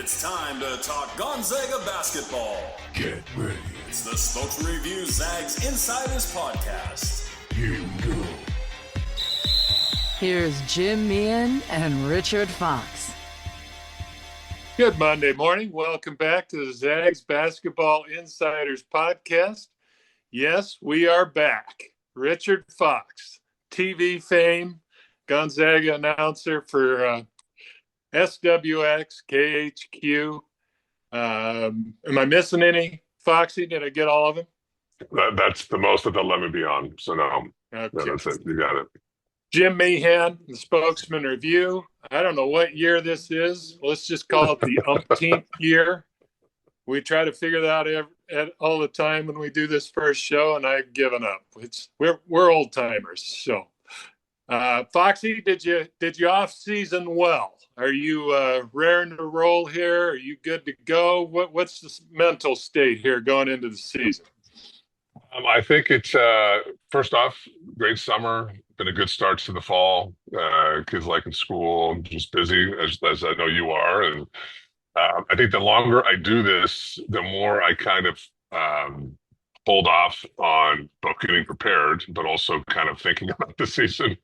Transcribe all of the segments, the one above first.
It's time to talk Gonzaga basketball. Get ready. It's the Spokesman-Review Zags Insiders Podcast. Here we go. Here's Jim Meehan and Richard Fox. Good Monday morning. Welcome back to the Zags Basketball Insiders Podcast. Yes, we are back. Richard Fox, TV fame, Gonzaga announcer for SWX, KHQ. Am I missing any, Foxy? Did I get all of them? That's the most that they'll let me be on. So no, that's it. You got it. Jim Meehan, the Spokesman-Review. I don't know what year this is. Let's just call it the umpteenth year. We try to figure that out all the time when we do this first show, and I've given up. We're old timers. So, Foxy, did you off season well? Are you raring to roll here? Are you good to go? What's the mental state here going into the season? I think it's first off, great summer. Been a good start to the fall. Kids liking school, just busy as I know you are, and I think the longer I do this, the more I kind of hold off on both getting prepared, but also kind of thinking about the season.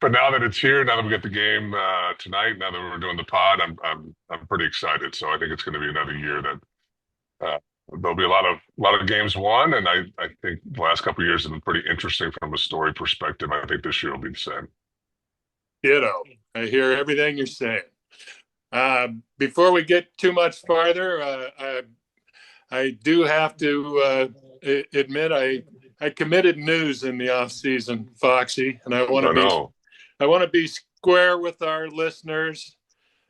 But now that it's here, now that we get the game tonight, now that we're doing the pod, I'm pretty excited. So I think it's going to be another year that there'll be a lot of games won, and I think the last couple of years have been pretty interesting from a story perspective. I think this year will be the same. Ditto. I hear everything you're saying. Before we get too much farther, I do have to admit I committed news in the off season, Foxy, and I want to be square with our listeners,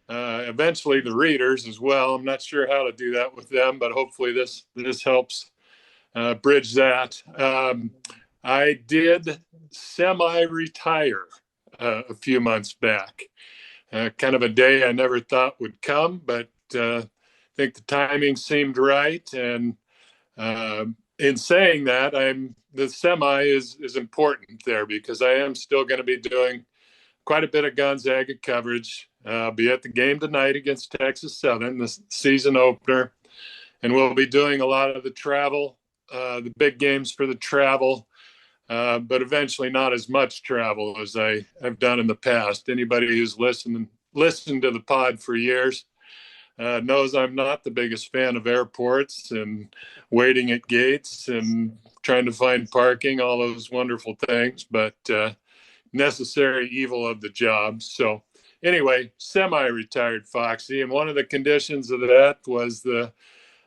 eventually the readers as well. I'm not sure how to do that with them, but hopefully this helps bridge that. I did semi-retire a few months back. Kind of a day I never thought would come, but I think the timing seemed right. And in saying that, the semi is important there because I am still going to be doing quite a bit of Gonzaga coverage. I'll be at the game tonight against Texas Southern, the season opener, and we'll be doing a lot of the travel, the big games for the travel. But eventually not as much travel as I've done in the past. Anybody who's listened to the pod for years knows I'm not the biggest fan of airports and waiting at gates and trying to find parking, all those wonderful things, but necessary evil of the job. So anyway, semi-retired Foxy, and one of the conditions of that was the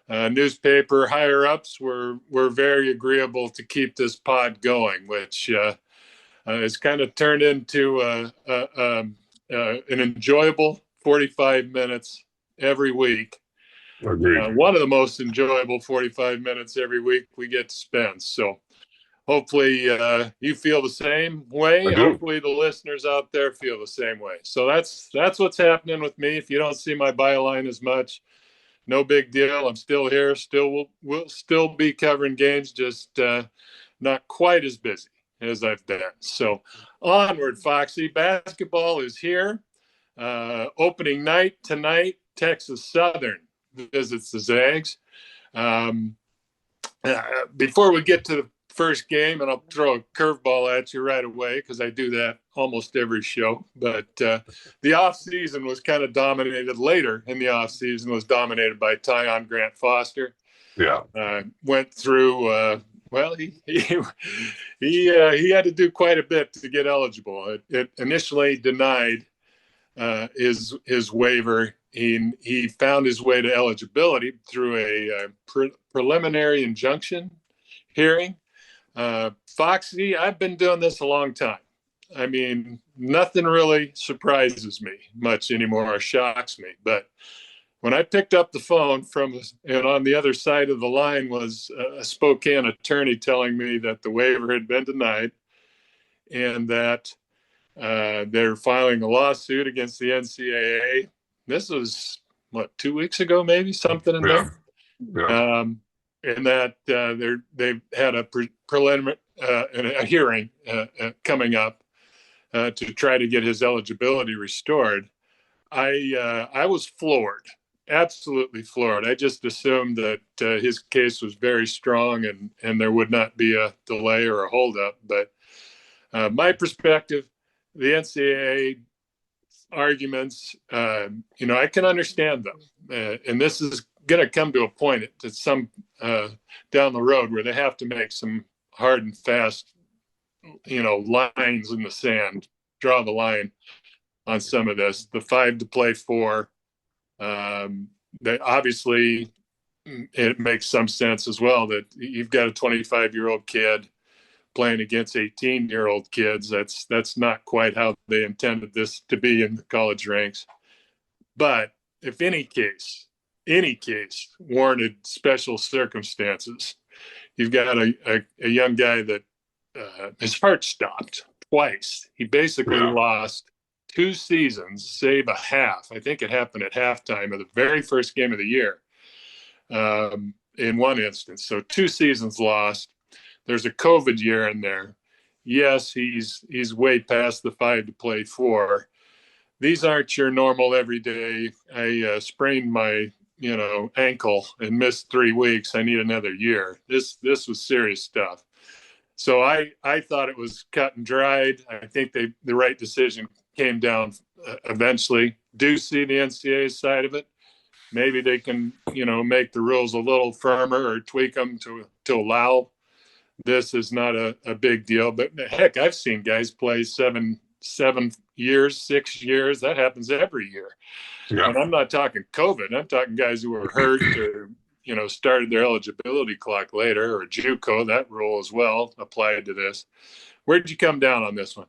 newspaper higher-ups were very agreeable to keep this pod going, which has kind of turned into an enjoyable 45 minutes every week. One of the most enjoyable 45 minutes every week we get to spend. So hopefully you feel the same way. Hopefully the listeners out there feel the same way. So that's what's happening with me. If you don't see my byline as much, no big deal. I'm still here. We'll still be covering games, just not quite as busy as I've been. So onward, Foxy. Basketball is here. Opening night tonight, Texas Southern visits the Zags. Before we get to the first game, and I'll throw a curveball at you right away because I do that almost every show. But the off season was kind of dominated. Later in the off season was dominated by Tyon Grant Foster. Yeah, went through. He had to do quite a bit to get eligible. It initially denied his waiver. He found his way to eligibility through a preliminary injunction hearing. Foxy, I've been doing this a long time. I mean, nothing really surprises me much anymore or shocks me. But when I picked up the phone and on the other side of the line was a Spokane attorney telling me that the waiver had been denied and that they're filing a lawsuit against the NCAA. This was, 2 weeks ago, maybe, something in there? Yeah. And that they've had a preliminary a hearing coming up to try to get his eligibility restored. I was floored. absolutely floored. I just assumed that his case was very strong and there would not be a delay or a holdup. But my perspective, the NCAA arguments, I can understand them. And this is going to come to a point at some down the road where they have to make some hard and fast, lines in the sand, draw the line on some of this. The 5 to play 4, that obviously it makes some sense as well that you've got a 25-year-old kid playing against 18-year-old kids. That's not quite how they intended this to be in the college ranks. But if any case warranted special circumstances, you've got a young guy that his heart stopped twice. He basically lost 2 seasons, save a half. I think it happened at halftime of the very first game of the year in one instance. So 2 seasons lost. There's a COVID year in there. Yes, he's way past the 5 to play 4. These aren't your normal everyday. I sprained my ankle and missed 3 weeks. I need another year. This was serious stuff. So I thought it was cut and dried. I think the right decision came down eventually. Do see the NCAA side of it. Maybe they can make the rules a little firmer or tweak them to allow. This is not a big deal, but heck, I've seen guys play 7 years, 6 years. That happens every year. Yeah. And I'm not talking COVID. I'm talking guys who were hurt or, started their eligibility clock later, or JUCO. That rule as well applied to this. Where did you come down on this one?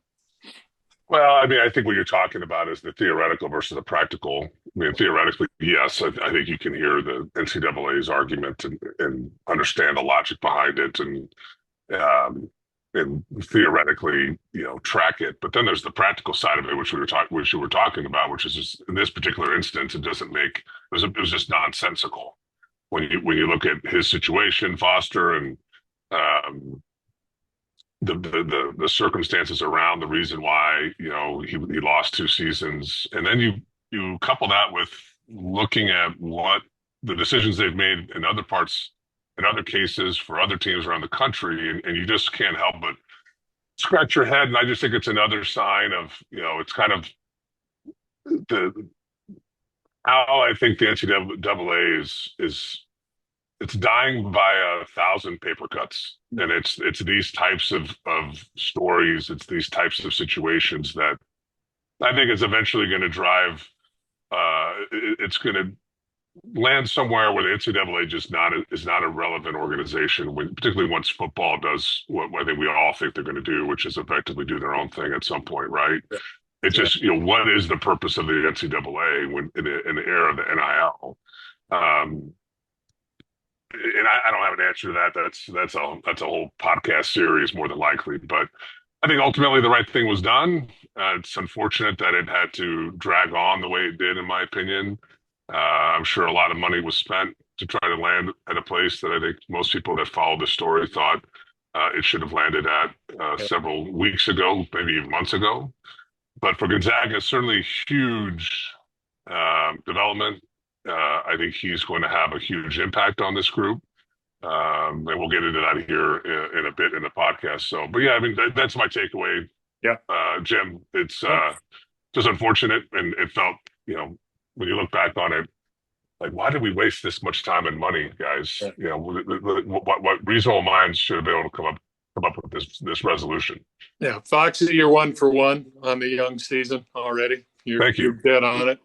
Well, I mean, I think what you're talking about is the theoretical versus the practical. I mean, theoretically, yes, I think you can hear the NCAA's argument and understand the logic behind it and theoretically, track it. But then there's the practical side of it, which you were talking about, which is just, in this particular instance, it was just nonsensical when you look at his situation, Foster, and the circumstances around the reason why he lost 2 seasons, and then you couple that with looking at what the decisions they've made in other parts, in other cases for other teams around the country, and you just can't help but scratch your head. And I just think it's another sign of it's kind of how I think the NCAA is it's dying by 1,000 paper cuts. And it's these types of stories, it's these types of situations that I think is eventually going to drive. It's going to land somewhere where the NCAA is not a relevant organization, particularly once football does what I think we all think they're going to do, which is effectively do their own thing at some point, right? Yeah. It's just what is the purpose of the NCAA when in the era of the NIL? And I don't have an answer to that. That's a whole podcast series more than likely. But I think ultimately the right thing was done. It's unfortunate that it had to drag on the way it did, in my opinion. I'm sure a lot of money was spent to try to land at a place that I think most people that followed the story thought it should have landed at several weeks ago, maybe even months ago. But for Gonzaga, certainly huge development. I think he's going to have a huge impact on this group. And we'll get into that here in a bit in the podcast. So, but yeah, I mean, that's my takeaway. Yeah. Jim, it's just unfortunate. And it felt, when you look back on it, like, why did we waste this much time and money, guys? Yeah. What reasonable minds should have been able to come up with this resolution. Yeah. Foxy, you're 1 for 1 on the young season already. Thank you. You're dead on it.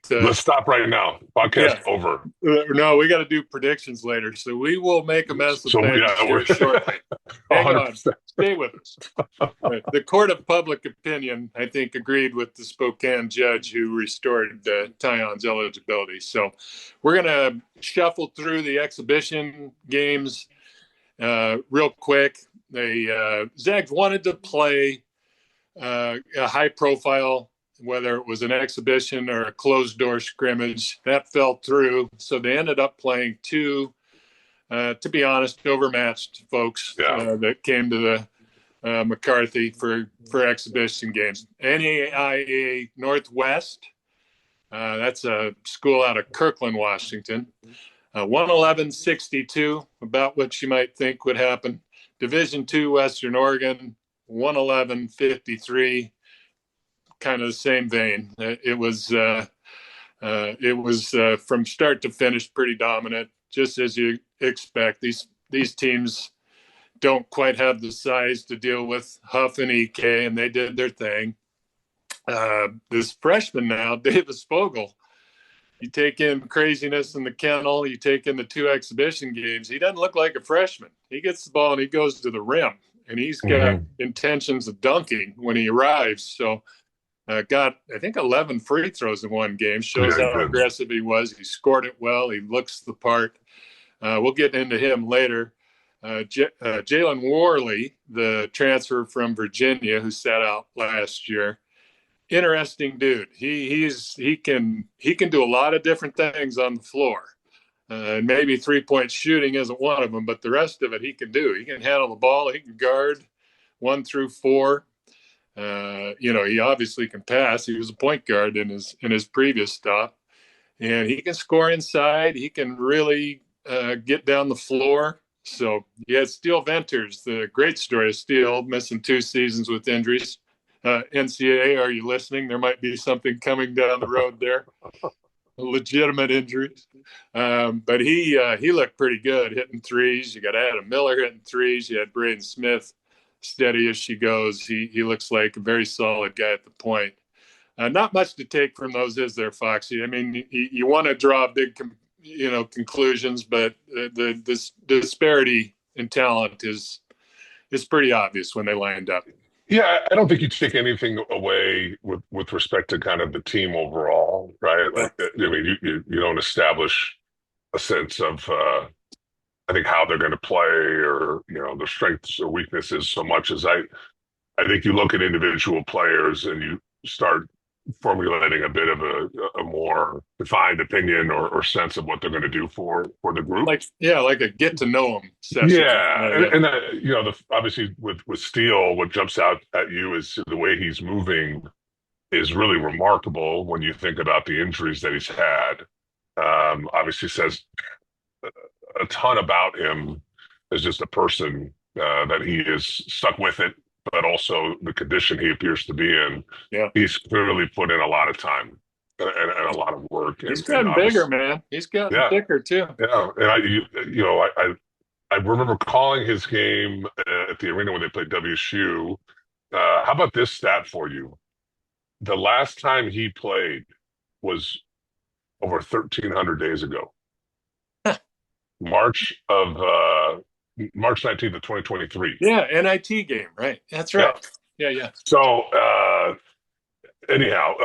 Let's stop right now. Podcast over. No, we got to do predictions later, so we will make a mess of things shortly. Hang on, stay with us. The Court of Public Opinion, I think, agreed with the Spokane judge who restored Tyon's eligibility. So we're going to shuffle through the exhibition games real quick. Zags wanted to play a high-profile, whether it was an exhibition or a closed-door scrimmage. That fell through. So they ended up playing 2, to be honest, overmatched folks that came to the McCarthy for exhibition games. NAIA Northwest That's a school out of Kirkland, Washington. 111.62, about what you might think would happen. Division II, Western Oregon, 111.53, kind of the same vein. It was from start to finish pretty dominant, just as you expect. These teams don't quite have the size to deal with Huff and EK, and they did their thing. This freshman now, Davis Fogel, you take in craziness in the kennel, you take in the 2 exhibition games, he doesn't look like a freshman. He gets the ball and he goes to the rim, and he's got intentions of dunking when he arrives. So got, I think, 11 free throws in one game, shows how aggressive he was. He scored it well. He looks the part. We'll get into him later. Jalen Worley, the transfer from Virginia who sat out last year, interesting dude. He can do a lot of different things on the floor. Maybe 3-point shooting isn't one of them, but the rest of it he can do. He can handle the ball. He can guard 1 through 4. He obviously can pass. He was a point guard in his previous stop, and he can score inside. He can really get down the floor. So Steele Venters, the great story of Steele, missing 2 seasons with injuries. NCAA, are you listening? There might be something coming down the road there. Legitimate injuries. But he looked pretty good hitting threes. You got Adam Miller hitting threes. You had Braden Smith, steady as she goes. He looks like a very solid guy at the point. Not much to take from those, is there, Foxy? I mean, you want to draw big conclusions, but the disparity in talent is pretty obvious when they lined up. Yeah, I don't think you take anything away with respect to kind of the team overall, right? Like, I mean, you don't establish a sense of, I think, how they're going to play or, their strengths or weaknesses so much as I think you look at individual players and you start formulating a bit of a more defined opinion or sense of what they're going to do for the group. Like a get to know them session. Yeah. And obviously with Steele, what jumps out at you is the way he's moving is really remarkable when you think about the injuries that he's had. Obviously says a ton about him as just a person, that he is stuck with it, but also the condition he appears to be in. Yeah. He's clearly put in a lot of time and a lot of work. He's gotten bigger, man. He's gotten thicker too. Yeah. And I remember calling his game at the arena when they played WSU. How about this stat for you? The last time he played was over 1,300 days ago. March 19th of 2023. Yeah, NIT game, right? That's right. Yeah. So anyhow,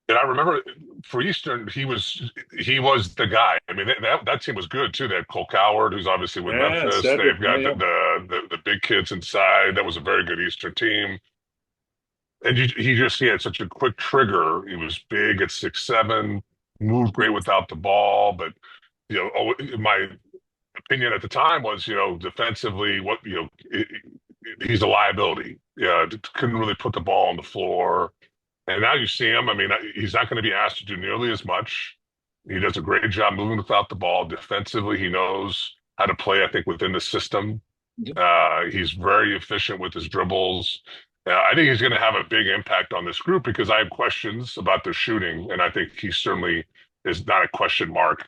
and I remember for Eastern, he was the guy. I mean, that team was good too. They had Cole Coward, who's obviously with Memphis. They've got the big kids inside. That was a very good Eastern team. And he had such a quick trigger. He was big at 6'7", moved great without the ball. But my opinion at the time was, defensively, he's a liability. Yeah, couldn't really put the ball on the floor. And now you see him. I mean, he's not going to be asked to do nearly as much. He does a great job moving without the ball. Defensively, he knows how to play, I think, within the system. He's very efficient with his dribbles. I think he's going to have a big impact on this group because I have questions about their shooting, and I think he certainly is not a question mark.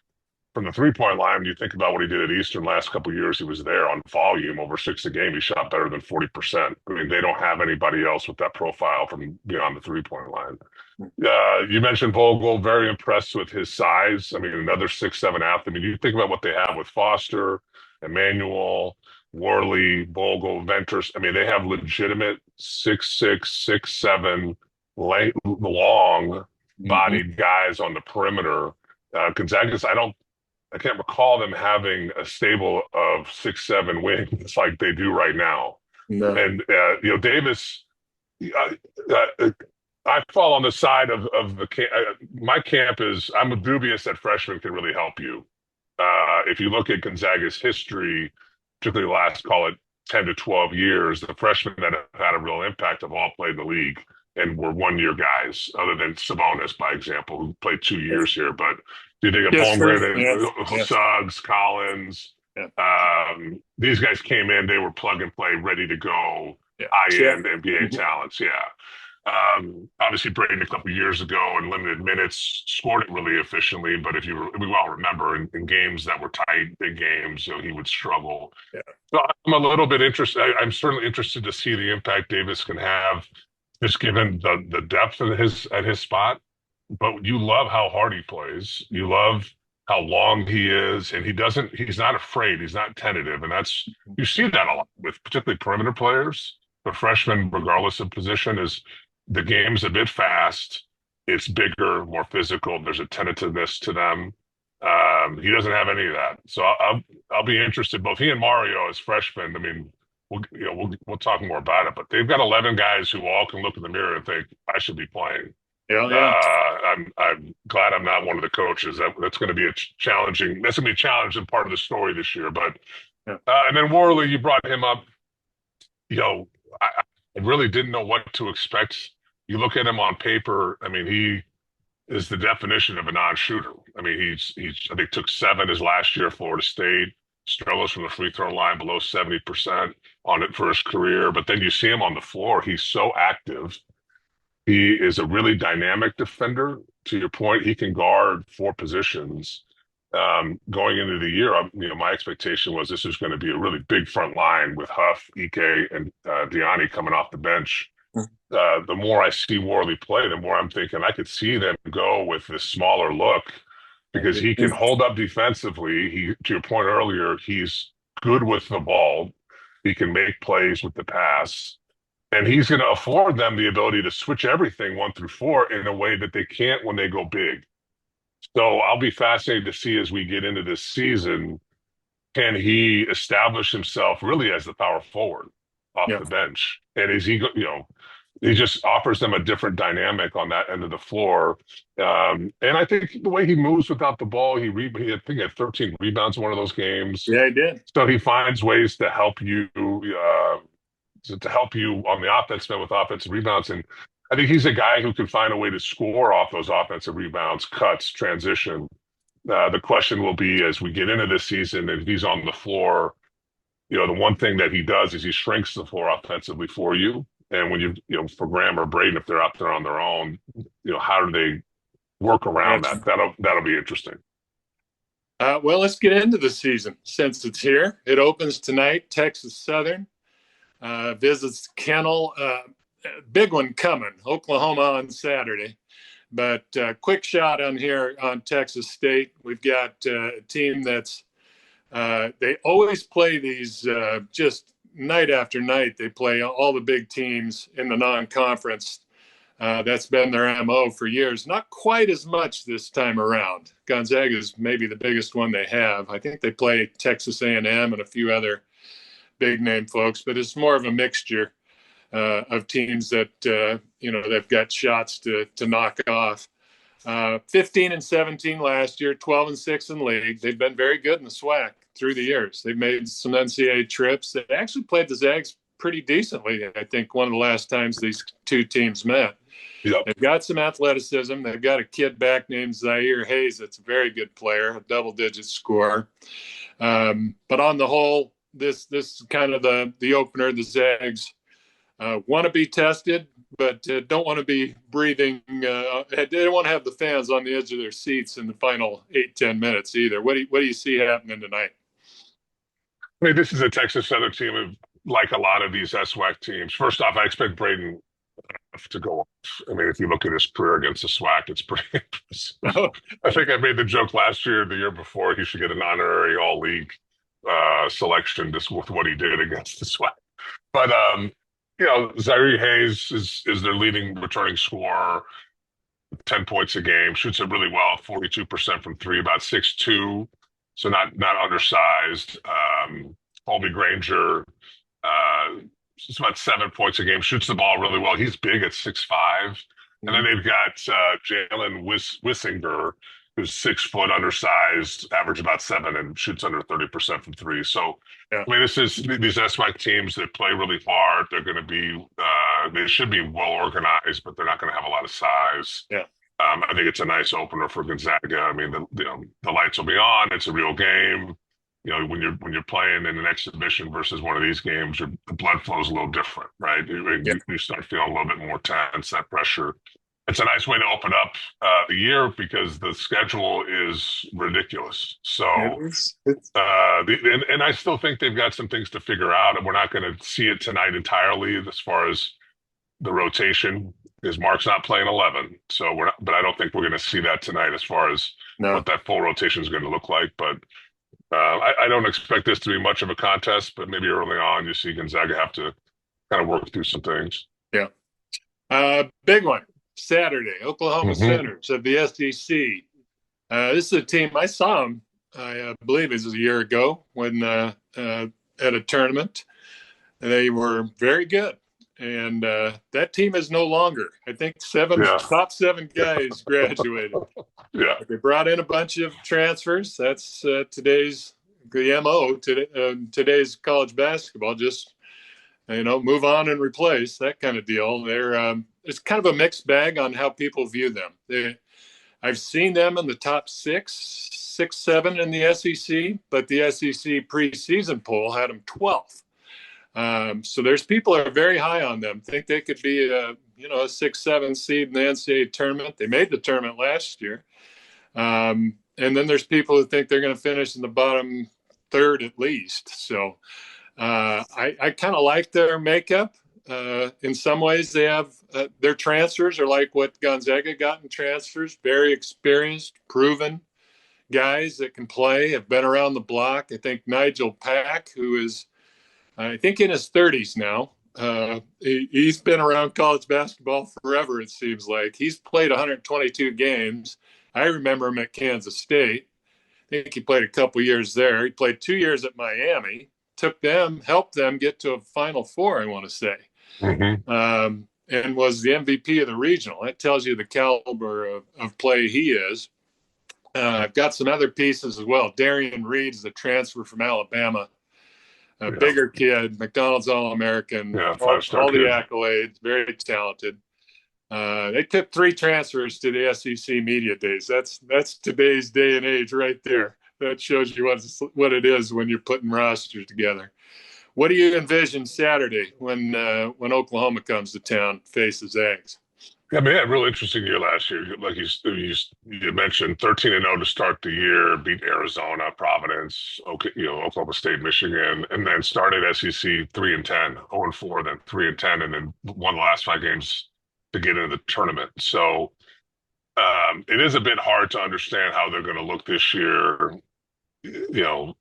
From the three-point line, when you think about what he did at Eastern last couple of years, he was there on volume, over 6 a game. He shot better than 40%. I mean, they don't have anybody else with that profile from beyond the three-point line. You mentioned Vogel, very impressed with his size. I mean, another 6'7" athlete. I mean, you think about what they have with Foster, Emmanuel, Worley, Vogel, Venters. I mean, they have legitimate 6'6", 6'7", long-bodied guys on the perimeter. Gonzaga's, I can't recall them having a stable of 6'7" wings like they do right now. No. And Davis, I fall on the side of the camp. My camp is I'm dubious that freshmen can really help you. If you look at Gonzaga's history, particularly the last, call it 10 to 12 years, the freshmen that have had a real impact have all played in the league. and were 1-year guys, other than Sabonis, by example, who played 2 years here. But do you think of Yes, Holmgren yes, and yes. Suggs, Collins? Yeah. These guys came in, they were plug and play, ready to go, Yeah. high-end NBA Mhm. talents. Yeah. Obviously, Braden a couple of years ago in limited minutes scored it really efficiently, but we all remember in games that were tight, big games, he would struggle. Yeah. So I'm a little bit interested. I'm certainly interested to see the impact Davis can have, just given the depth of his spot. But you love how hard he plays. You love how long he is, and he's not afraid. He's not tentative, and you see that a lot with particularly perimeter players. The freshman, regardless of position, is the game's a bit fast. It's bigger, more physical. There's a tentativeness to them. He doesn't have any of that. So I'll be interested. Both he and Mario as freshmen. I mean, we'll talk more about it. But they've got 11 guys who all can look in the mirror and think, I should be playing. Yeah. I'm glad I'm not one of the coaches. That's going to be a challenging. That's going to be a challenging part of the story this year. But and then Worley, you brought him up. I really didn't know what to expect. You look at him on paper. I mean, he is the definition of a non-shooter. I mean, he's I think took 7 his last year at Florida State. Struggles from the free throw line below 70% on it for his career. But then you see him on the floor. He's so active. He is a really dynamic defender. To your point, he can guard 4 positions. Going into the year, my expectation was this was going to be a really big front line with Huff, Ike, and Diani coming off the bench. The more I see Worley play, the more I'm thinking I could see them go with this smaller look because he can hold up defensively. To your point earlier, he's good with the ball. He can make plays with the pass. And he's going to afford them the ability to switch everything 1 through 4 in a way that they can't when they go big. So I'll be fascinated to see as we get into this season, can he establish himself really as the power forward off the bench? And is he, he just offers them a different dynamic on that end of the floor. And I think the way he moves without the ball, I think he had 13 rebounds in one of those games. Yeah, he did. So he finds ways to help you, on the offense end with offensive rebounds. And I think he's a guy who can find a way to score off those offensive rebounds, cuts, transition. The question will be as we get into this season, if he's on the floor, the one thing that he does is he shrinks the floor offensively for you. And when for Graham or Braden, if they're out there on their own, how do they work around that? That'll be interesting. Well, let's get into the season since it's here. It opens tonight. Texas Southern visits Kennel. Big one coming. Oklahoma on Saturday. But quick shot on here on Texas State. We've got a team that's they always play these just night after night. They play all the big teams in the non-conference. That's been their MO for years. Not quite as much this time around. Gonzaga is maybe the biggest one they have. I think they play Texas A&M and a few other big-name folks, but it's more of a mixture of teams that, they've got shots to knock off. 15-17 last year, 12-6 in league. They've been very good in the SWAC through the years. They've made some NCAA trips. They actually played the Zags pretty decently, I think, one of the last times these two teams met. Yep. They've got some athleticism. They've got a kid back named Zaire Hayes that's a very good player, a double-digit scorer. But on the whole, this is kind of the opener. The Zags want to be tested, but don't want to be breathing. They don't want to have the fans on the edge of their seats in the final 8-10 minutes either. What do you see happening tonight? I mean, this is a Texas Southern team like a lot of these SWAC teams. First off, I expect Braden to go off. I mean, if you look at his career against the SWAC, it's pretty impressive. I think I made the joke last year, the year before, he should get an honorary all-league selection just with what he did against the SWAC. But, Zaire Hayes is their leading returning scorer, 10 points a game, shoots it really well, 42% from 3, about 6'2", so not undersized. Colby Granger, it's about 7 points a game, shoots the ball really well. He's big at 6'5". And then they've got Jalen Wissinger, who's 6 foot, undersized, average about 7, and shoots under 30% from 3. So, I mean, this is these SWAC teams that play really hard. They're going to be They should be well organized, but they're not going to have a lot of size. Yeah. I think it's a nice opener for Gonzaga. I mean, the lights will be on. It's a real game. When you're playing in an exhibition versus one of these games, the blood flow is a little different, right? You start feeling a little bit more tense, that pressure. It's a nice way to open up the year because the schedule is ridiculous. So, and I still think they've got some things to figure out, and we're not going to see it tonight entirely as far as the rotation. Because Mark's not playing 11, so but I don't think we're going to see that tonight as far as what that full rotation is going to look like. But I don't expect this to be much of a contest, but maybe early on you see Gonzaga have to kind of work through some things. Yeah. Big one, Saturday, Oklahoma Sooners of the SEC. This is a team, I saw them, I believe it was a year ago when at a tournament. They were very good. And that team is no longer. I think top 7 guys graduated. Yeah, they brought in a bunch of transfers. That's today's MO. Today's college basketball. Just move on and replace, that kind of deal. They're it's kind of a mixed bag on how people view them. I've seen them in the top 6, 7 in the SEC, but the SEC preseason poll had them 12th. So there's people that are very high on them. Think they could be a 6-7 seed in the NCAA tournament. They made the tournament last year. And then there's people who think they're going to finish in the bottom third at least. So I kind of like their makeup. In some ways, they have their transfers are like what Gonzaga got in transfers. Very experienced, proven guys that can play, have been around the block. I think Nigel Pack, who is I think in his 30s now. He's been around college basketball forever, it seems like. He's played 122 games. I remember him at Kansas State. I think he played a couple years there. He played 2 years at Miami, helped them get to a Final Four, I want to say, and was the MVP of the regional. That tells you the caliber of play he is. I've got some other pieces as well. Darian Reed's the transfer from Alabama. Bigger kid, McDonald's All-American, all the accolades, very talented. They took 3 transfers to the SEC Media Days. That's today's day and age right there. That shows you what it is when you're putting rosters together. What do you envision Saturday when Oklahoma comes to town, faces Zags? Yeah, man, a real interesting year last year. Like you mentioned, 13-0 to start the year, beat Arizona, Providence, Oklahoma State, Michigan, and then started SEC 3-10, 0-4, then 3-10, and then won the last 5 games to get into the tournament. So it is a bit hard to understand how they're going to look this year. It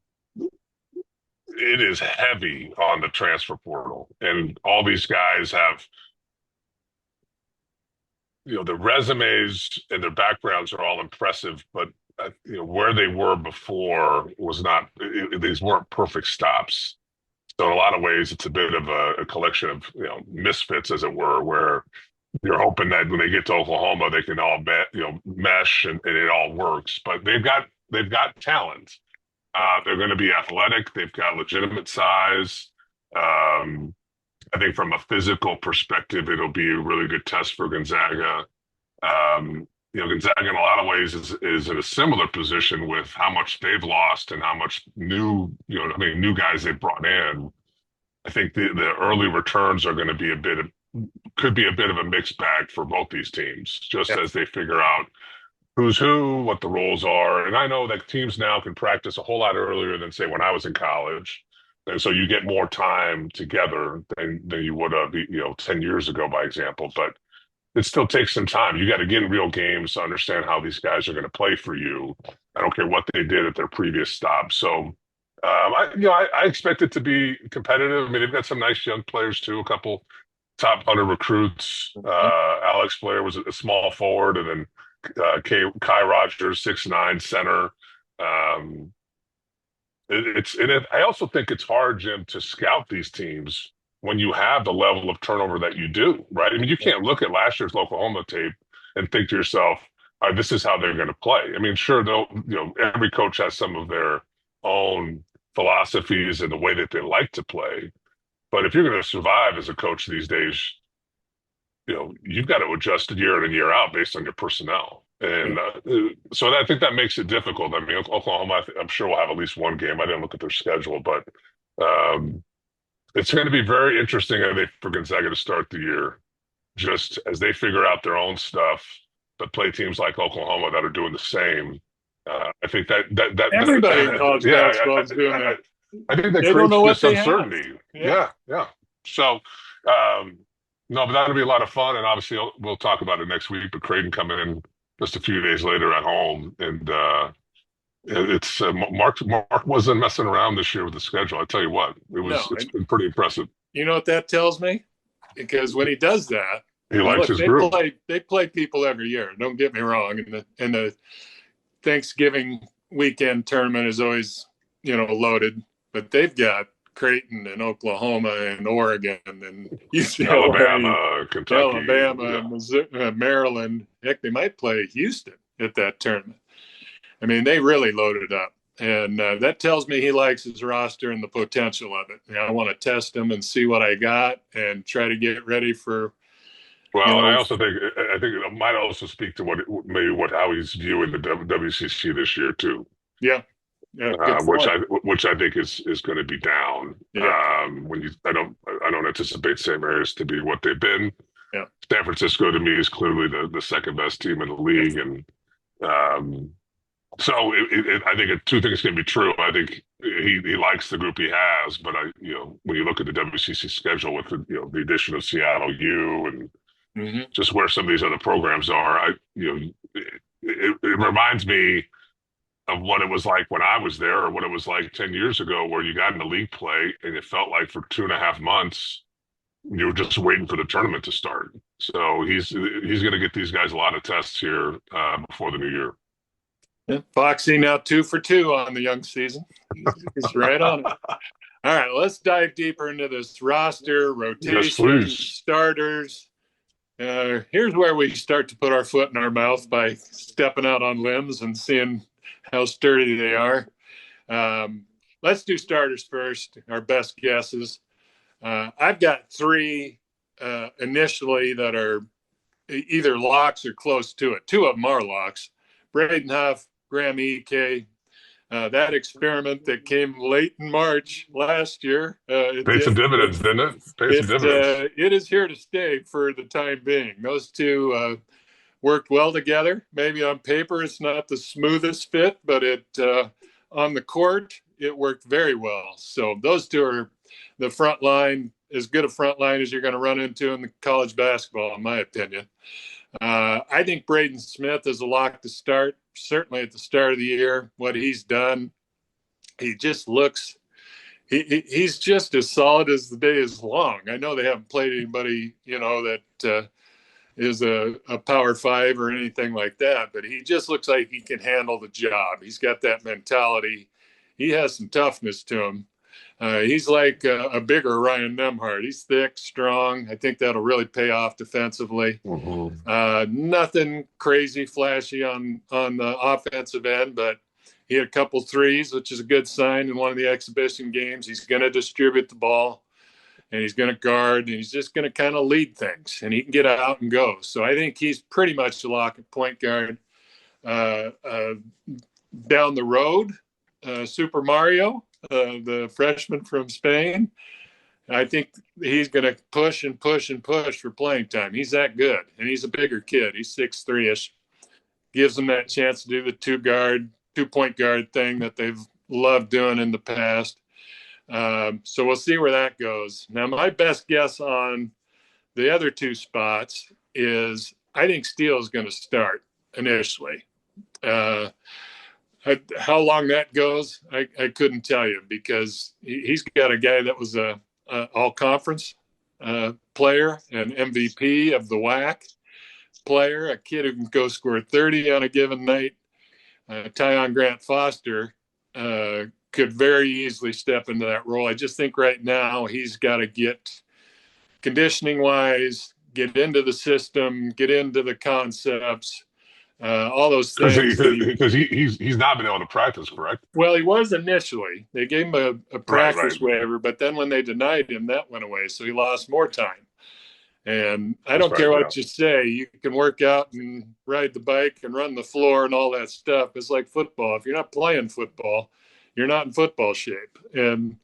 is heavy on the transfer portal, and all these guys have. The resumes and their backgrounds are all impressive, but where they were before was not. These weren't perfect stops. So in a lot of ways, it's a bit of a collection of misfits, as it were, where you're hoping that when they get to Oklahoma, they can all mesh and it all works. But they've got talent. They're going to be athletic. They've got legitimate size. I think from a physical perspective, it'll be a really good test for Gonzaga. Gonzaga in a lot of ways is in a similar position with how much they've lost and how much new guys they've brought in. I think the early returns are going to be could be a bit of a mixed bag for both these teams, just as they figure out who's who, what the roles are. And I know that teams now can practice a whole lot earlier than, say, when I was in college. And so you get more time together than you would have, 10 years ago, by example. But it still takes some time. You got to get in real games to understand how these guys are going to play for you. I don't care what they did at their previous stop. So, I expect it to be competitive. I mean, they've got some nice young players too. A couple top 100 recruits. Alex Blair was a small forward, and then Kai Rogers, 6'9" center. I also think it's hard, Jim, to scout these teams when you have the level of turnover that you do, right? I mean, you can't look at last year's Oklahoma tape and think to yourself, all right, this is how they're going to play. I mean, sure, every coach has some of their own philosophies and the way that they like to play. But if you're going to survive as a coach these days, you've got to adjust year in and year out based on your personnel. And so I think that makes it difficult. I mean, Oklahoma, I'm sure will have at least one game. I didn't look at their schedule, but um, it's going to be very interesting, I think, for Gonzaga to start the year, just as they figure out their own stuff, but play teams like Oklahoma that are doing the same. I think that everybody in college basketball is doing that. I think that they creates don't know what this uncertainty. Yeah. So, no, but that'll be a lot of fun, and obviously we'll talk about it next week. But Creighton coming in just a few days later at home, and it's Mark wasn't messing around this year with the schedule. I tell you what, it's been pretty impressive. You know what that tells me? Because when he does that, he likes his group. They play people every year. Don't get me wrong. And the Thanksgiving weekend tournament is always, loaded. But they've got Creighton and Oklahoma and Oregon and Alabama, Kentucky, and Maryland. Heck, they might play Houston at that tournament. I mean, they really loaded up. And that tells me he likes his roster and the potential of it. I want to test him and see what I got and try to get ready for. Well, and I think it might also speak to how he's viewing the WCC this year too. Yeah, which I think is going to be down. Yeah. I don't anticipate St. Mary's to be what they've been. Yeah. San Francisco to me is clearly the second best team in the league, and so I think two things can be true. I think he likes the group he has, but when you look at the WCC schedule with the addition of Seattle U and just where some of these other programs are, it reminds me of what it was like when I was there, or what it was like 10 years ago, where you got into league play and it felt like for 2.5 months you were just waiting for the tournament to start. So he's going to get these guys a lot of tests here before the new year. Yeah, Foxy now 2 for 2 on the young season. He's right on it. All right, let's dive deeper into this roster, rotation, starters. Here's where we start to put our foot in our mouth by stepping out on limbs and seeing how sturdy they are. Let's do starters first, our best guesses. I've got 3 initially that are either locks or close to it. 2 of them are locks. Braden Huff, Graham Ike, that experiment that came late in March last year. Paid some dividends, didn't it? Paid some dividends. It is here to stay for the time being. Those 2 worked well together. Maybe on paper it's not the smoothest fit, but on the court, it worked very well. So those 2 are the front line, as good a front line as you're going to run into in the college basketball, in my opinion. I think Braden Smith is a lock to start, certainly at the start of the year. What he's done, he just looks he's just as solid as the day is long. I know they haven't played anybody, that is a Power 5 or anything like that, but he just looks like he can handle the job. He's got that mentality. He has some toughness to him. He's like a bigger Ryan Nembhard. He's thick, strong. I think that'll really pay off defensively. Nothing crazy flashy on the offensive end, but he had a couple threes, which is a good sign in one of the exhibition games. He's going to distribute the ball, and he's going to guard, and he's just going to kind of lead things, and he can get out and go. So I think he's pretty much a lock at point guard. Down the road, Super Mario, the freshman from Spain, I think he's going to push and push and push for playing time. He's that good, and he's a bigger kid. He's 6'3"-ish. Gives him that chance to do the two-point guard thing that they've loved doing in the past. So we'll see where that goes. Now, my best guess on the other 2 spots is I think Steele is going to start initially. How long that goes, I couldn't tell you, because he's got a guy that was a all-conference player, an MVP of the WAC player, a kid who can go score 30 on a given night. Tyon Grant Foster could very easily step into that role. I just think right now he's got to get conditioning-wise, get into the system, get into the concepts, all those things. Because he's not been able to practice, correct? Well, he was initially. They gave him a practice waiver, but then when they denied him, that went away, so he lost more time. And I That's don't right. care Yeah. what you say. You can work out and ride the bike and run the floor and all that stuff. It's like football. If you're not playing football, you're not in football shape. And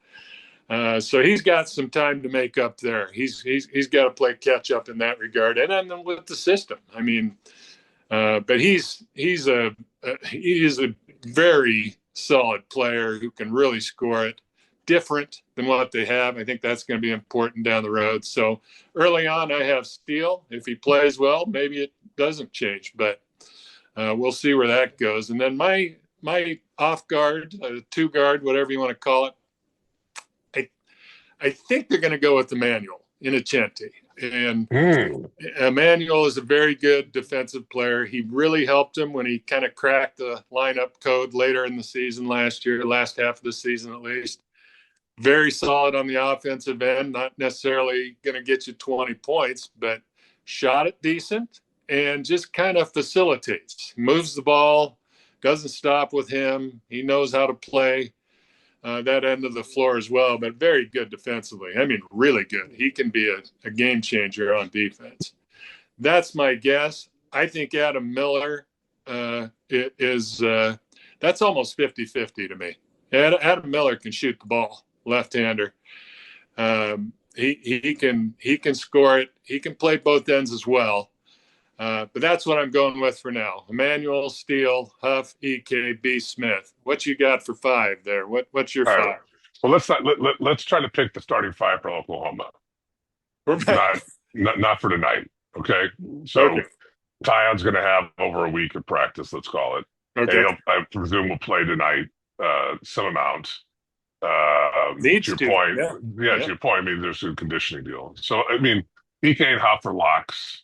so he's got some time to make up there. He's got to play catch up in that regard. And then with the system, I mean, but he is a very solid player who can really score it. Different than what they have. I think that's going to be important down the road. So early on, I have Steele. If he plays well, maybe it doesn't change, but we'll see where that goes. And then my off guard, two guard, whatever you want to call it, I think they're going to go with Emmanuel Innocenti. And Emmanuel is a very good defensive player. He really helped him when he kind of cracked the lineup code later in the season last year, last half of the season at least. Very solid on the offensive end, not necessarily going to get you 20 points, but shot it decent and just kind of facilitates, moves the ball, doesn't stop with him. He knows how to play that end of the floor as well, but very good defensively. I mean, really good. He can be a game changer on defense. That's my guess. I think Adam Miller is that's almost 50-50 to me. Adam Miller can shoot the ball. Left-hander. He can score it. He can play both ends as well. But that's what I'm going with for now. Emmanuel, Steele, Huff, EK, B. Smith. What you got for five there? What's your All five? right. Well, let's try to pick the starting five for Oklahoma. Not for tonight. Okay. So okay. Tyon's going to have over a week of practice. Let's call it. Okay. I presume will play tonight some amount. Needs to your to. point, Yeah. to your point, I mean, there's a conditioning deal. So, I mean, EK and Huff are locks.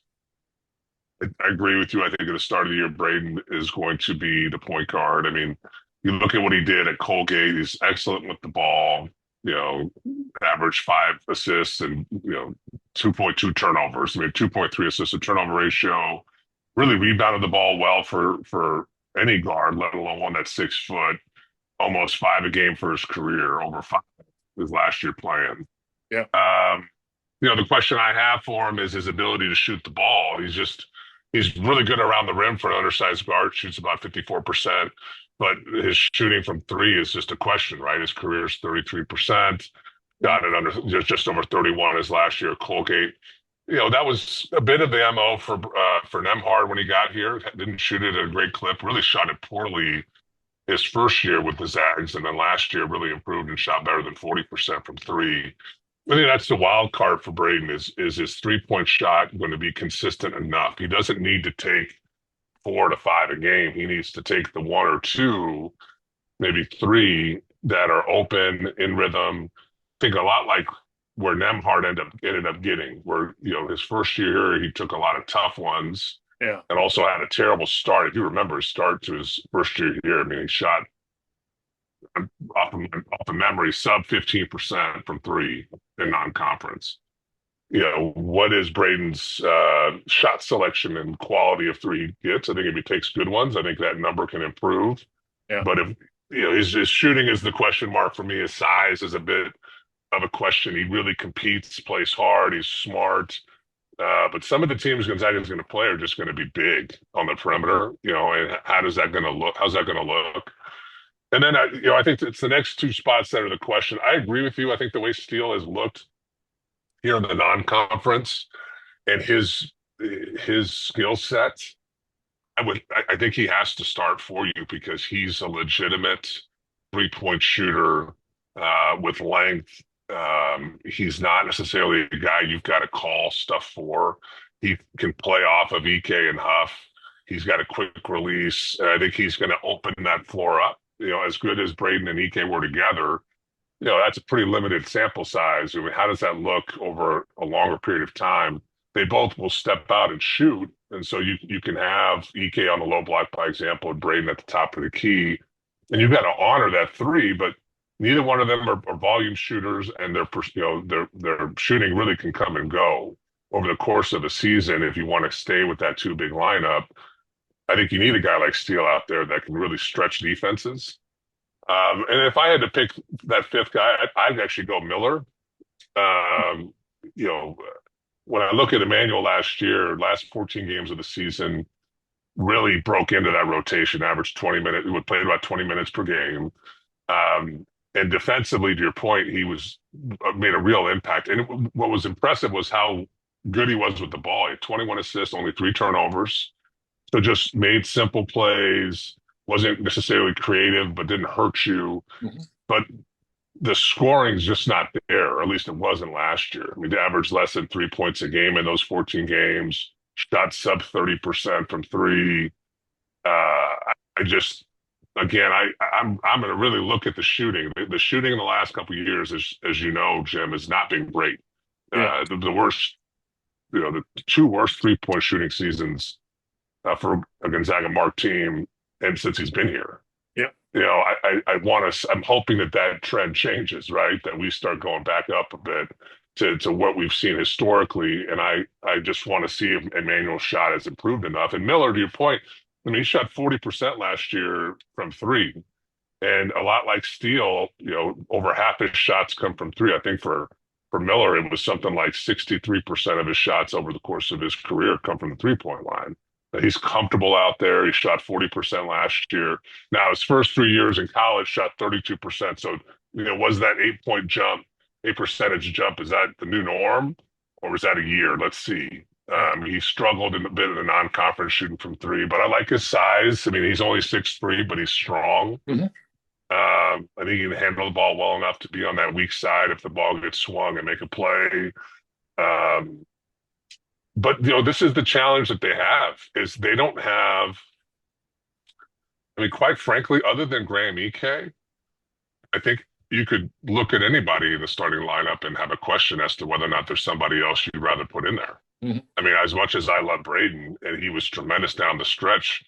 I agree with you. I think at the start of the year, Braden is going to be the point guard. I mean, you look at what he did at Colgate. He's excellent with the ball. You know, average 5 assists and 2.2 turnovers. I mean, 2.3 assist to turnover ratio. Really rebounded the ball well for any guard, let alone one that's 6 foot. Almost 5 a game for his career, over 5 his last year playing. Yeah. The question I have for him is his ability to shoot the ball. He's really good around the rim for an undersized guard, shoots about 54%, but his shooting from 3 is just a question, right? His career is 33%, got it under just over 31 his last year at Colgate. That was a bit of the MO for Nembhard when he got here. Didn't shoot it at a great clip, really shot it poorly his first year with the Zags, and then last year really improved and shot better than 40% from 3. I think that's the wild card for Braden is his 3-point shot going to be consistent enough? He doesn't need to take 4 to 5 a game. He needs to take the 1 or 2, maybe 3 that are open in rhythm. Think a lot like where Nembhard ended up getting, where his first year he took a lot of tough ones. Yeah. And also had a terrible start. If you remember his start to his first year here, I mean, he shot off of memory sub 15% from 3 in non-conference. What is Braden's shot selection and quality of 3 he gets? I think if he takes good ones, I think that number can improve. Yeah. But if his shooting is the question mark for me, his size is a bit of a question. He really competes, plays hard, he's smart. But some of the teams Gonzaga is going to play are just going to be big on the perimeter, and how's that going to look? And then, I think it's the next 2 spots that are the question. I agree with you. I think the way Steele has looked here in the non-conference and his skill set, I think he has to start for you because he's a legitimate 3-point shooter with length. He's not necessarily a guy you've got to call stuff for. He can play off of EK and Huff. He's got a quick release. And I think he's going to open that floor up. As good as Braden and EK were together, that's a pretty limited sample size. I mean, how does that look over a longer period of time? They both will step out and shoot. And so you can have EK on the low block, by example, and Braden at the top of the key. And you've got to honor that 3, but neither one of them are volume shooters, and their shooting really can come and go over the course of the season. If you want to stay with that 2 big lineup, I think you need a guy like Steele out there that can really stretch defenses. And if I had to pick that 5th guy, I'd actually go Miller. when I look at Emmanuel last year, last 14 games of the season, really broke into that rotation, averaged 20 minutes, would play about 20 minutes per game. And defensively, to your point, he was made a real impact. And what was impressive was how good he was with the ball. He had 21 assists, only 3 turnovers. So just made simple plays, wasn't necessarily creative, but didn't hurt you. Mhm. But the scoring's just not there, or at least it wasn't last year. I mean, they averaged less than 3 points a game in those 14 games, shot sub 30% from three. I just, again, I'm going to really look at the shooting. The shooting in the last couple of years, as you know, Jim, has not been great. Yeah. The worst, the 2 worst 3-point shooting seasons for a Gonzaga Mark team, and since he's been here. Yeah. I'm hoping that trend changes, right? That we start going back up a bit to what we've seen historically. And I just want to see if Emmanuel's shot has improved enough. And Miller, to your point, I mean, he shot 40% last year from 3. And a lot like Steele, over half his shots come from 3. I think for Miller, it was something like 63% of his shots over the course of his career come from the 3-point line. He's comfortable out there. He shot 40% last year. Now, his first 3 years in college, shot 32%. So, was that 8-point jump, 8% jump, is that the new norm? Or was that a year? Let's see. He struggled in a bit of the non-conference shooting from 3, but I like his size. I mean, he's only 6'3", but he's strong. Mhm. I think he can handle the ball well enough to be on that weak side if the ball gets swung and make a play. But this is the challenge that they have, is they don't have, I mean, quite frankly, other than Graham Ike, I think you could look at anybody in the starting lineup and have a question as to whether or not there's somebody else you'd rather put in there. Mhm. I mean, as much as I love Braden, and he was tremendous down the stretch,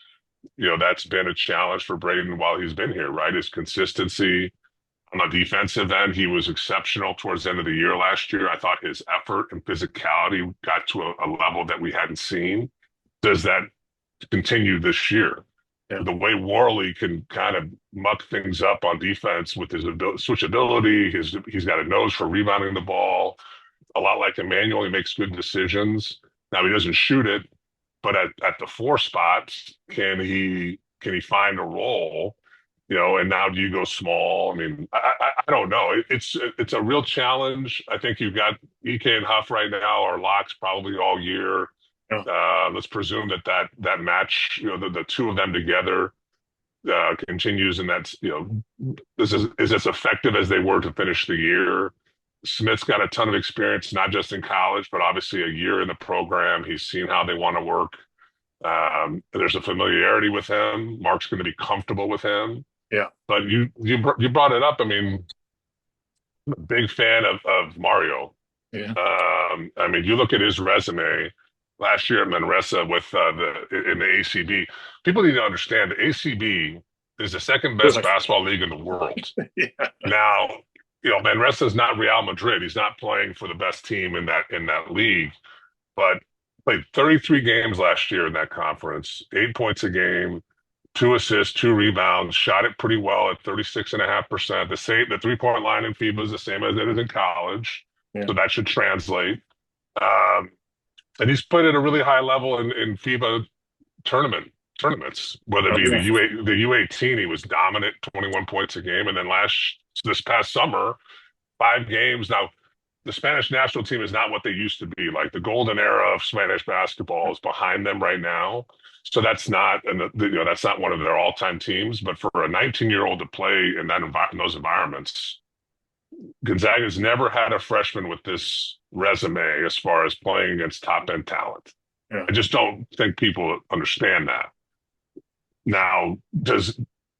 that's been a challenge for Braden while he's been here, right? His consistency. On the defensive end, he was exceptional towards the end of the year last year. I thought his effort and physicality got to a level that we hadn't seen. Does that continue this year? Yeah. The way Worley can kind of muck things up on defense with his switchability, he's got a nose for rebounding the ball. A lot like Emmanuel, he makes good decisions. Now, he doesn't shoot it, but at the 4 spots, can he find a role? And now do you go small? I mean, I don't know. It's a real challenge. I think you've got Ike and Huff right now are locks probably all year. Yeah. Let's presume that match, the 2 of them together continues, and that's is as effective as they were to finish the year. Smith's got a ton of experience, not just in college, but obviously a year in the program. He's seen how they want to work. There's a familiarity with him. Mark's going to be comfortable with him. Yeah. But you brought it up. I mean, I'm a big fan of Mario. Yeah. I mean, you look at his resume last year at Manresa with in the ACB. People need to understand the ACB is the second best basketball league in the world. Yeah. Now, Manresa is not Real Madrid. He's not playing for the best team in that league, but played 33 games last year in that conference, 8 points a game, 2 assists, 2 rebounds, shot it pretty well at 36.5%. The 3-point line in FIBA is the same as it is in college. Yeah. So that should translate. And he's played at a really high level in FIBA tournaments, whether it be the U18, he was dominant, 21 points a game. And then this past summer, 5 games. Now, the Spanish national team is not what they used to be. Like, the golden era of Spanish basketball is behind them right now. So that's not, that's not one of their all-time teams. But for a 19-year-old to play in those environments, Gonzaga's never had a freshman with this resume as far as playing against top-end talent. Yeah. I just don't think people understand that. Now,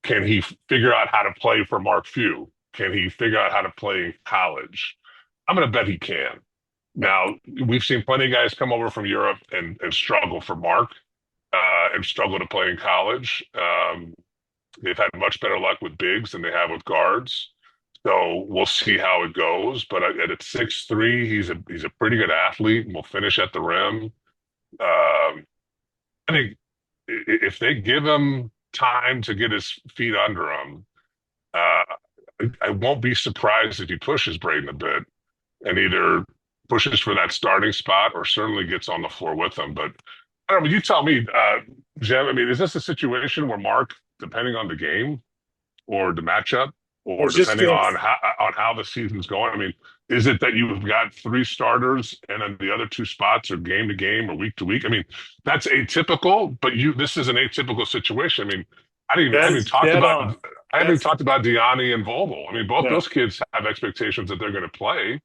can he figure out how to play for Mark Few? Can he figure out how to play in college? I'm going to bet he can. Now, we've seen plenty of guys come over from Europe and struggle for Mark and struggle to play in college. They've had much better luck with bigs than they have with guards. So we'll see how it goes. But at 6'3", he's a pretty good athlete and will finish at the rim. I think if they give him time to get his feet under him, I won't be surprised if he pushes Braden a bit and either pushes for that starting spot or certainly gets on the floor with them. But I don't know, you tell me, Jim, I mean, is this a situation where Mark, depending on the game or the matchup, or It's just depending on how the season's going, I mean, is it that you've got three starters and then the other two spots are game to game or week to week? I mean, that's atypical, but this is an atypical situation. I mean, I haven't even talked dead about on. I haven't even talked about Deani and Vogel. I mean, both No. those kids have expectations that they're going to play.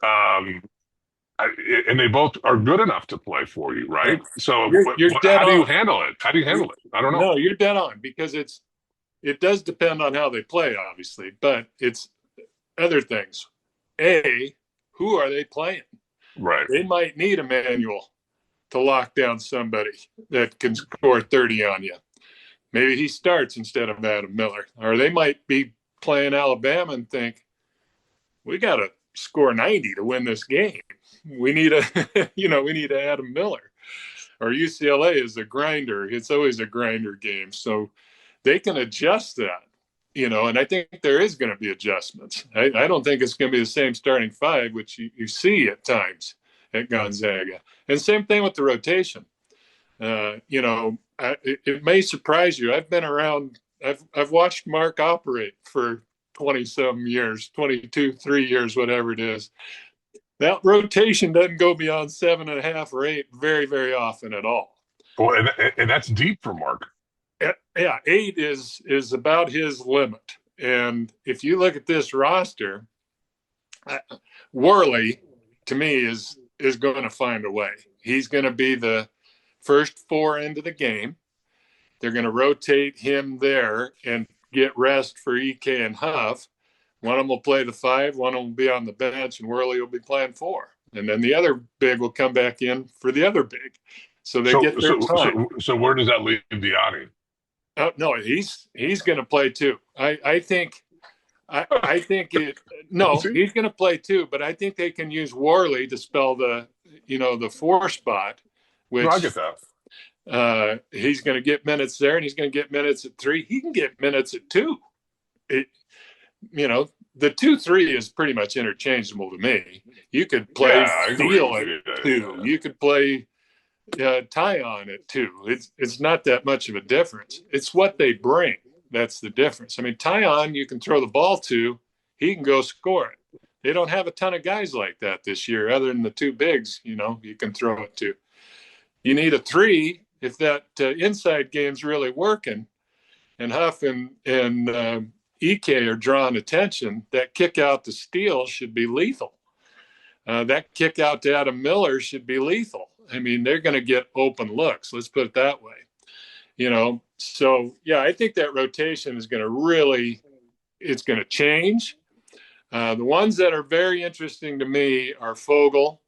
And they both are good enough to play for you, right? So You're dead how do you on. handle it? How do you handle it? I don't know. No, you're dead on, because it does depend on how they play, obviously, but it's other things. A, who are they playing? Right. They might need Emmanuel to lock down somebody that can score 30 on you. Maybe he starts instead of Adam Miller. Or they might be playing Alabama and think, we got to score 90 to win this game. We need we need Adam Miller. Or UCLA is a grinder. It's always a grinder game. So they can adjust that, and I think there is going to be adjustments. I don't think it's going to be the same starting five, which you see at times at Gonzaga. And same thing with the rotation. It may surprise you. I've been around. I've watched Mark operate for 20-some years, 22, 3 years, whatever it is. That rotation doesn't go beyond 7.5 or 8 very, very often at all. Well, and that's deep for Mark. Yeah, 8 is about his limit. And if you look at this roster, Worley, to me, is going to find a way. He's going to be the first 4 into the game. They're going to rotate him there and get rest for EK and Huff. One of them will play the 5, one of them will be on the bench, and Worley will be playing 4. And then the other big will come back in for the other big. So they get their time. So where does that leave Deani? No, he's going to play too. I think he's going to play too, but I think they can use Worley to spell the 4 spot, which I get that. He's going to get minutes there, and he's going to get minutes at 3. He can get minutes at 2. The 2-3 is pretty much interchangeable to me. You could play Steele at 2. You could play Tyon at 2. It's not that much of a difference. It's what they bring that's the difference. I mean, Tyon, you can throw the ball to, he can go score it. They don't have a ton of guys like that this year, other than the 2 bigs. You can throw it to. You need a 3 if that inside game's really working, and Huff and EK are drawing attention. That kick out to Steele should be lethal. That kick out to Adam Miller should be lethal. I mean, they're going to get open looks. Let's put it that way. So yeah, I think that rotation is going to it's going to change. The ones that are very interesting to me are Vogel.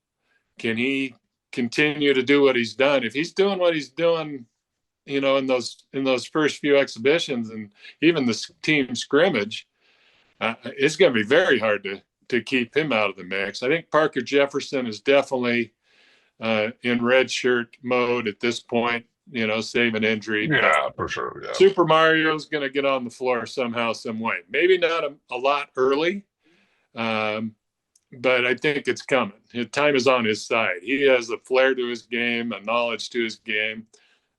Can he continue to do what he's done? If he's doing what he's doing, in those first few exhibitions and even the team scrimmage, it's going to be very hard to keep him out of the mix. I think Parker Jefferson is definitely in red shirt mode at this point, save an injury. Yeah, for sure. Yeah. Super Mario's going to get on the floor somehow, some way. Maybe not a lot early, but I think it's coming. His time is on his side. He has a flair to his game, a knowledge to his game.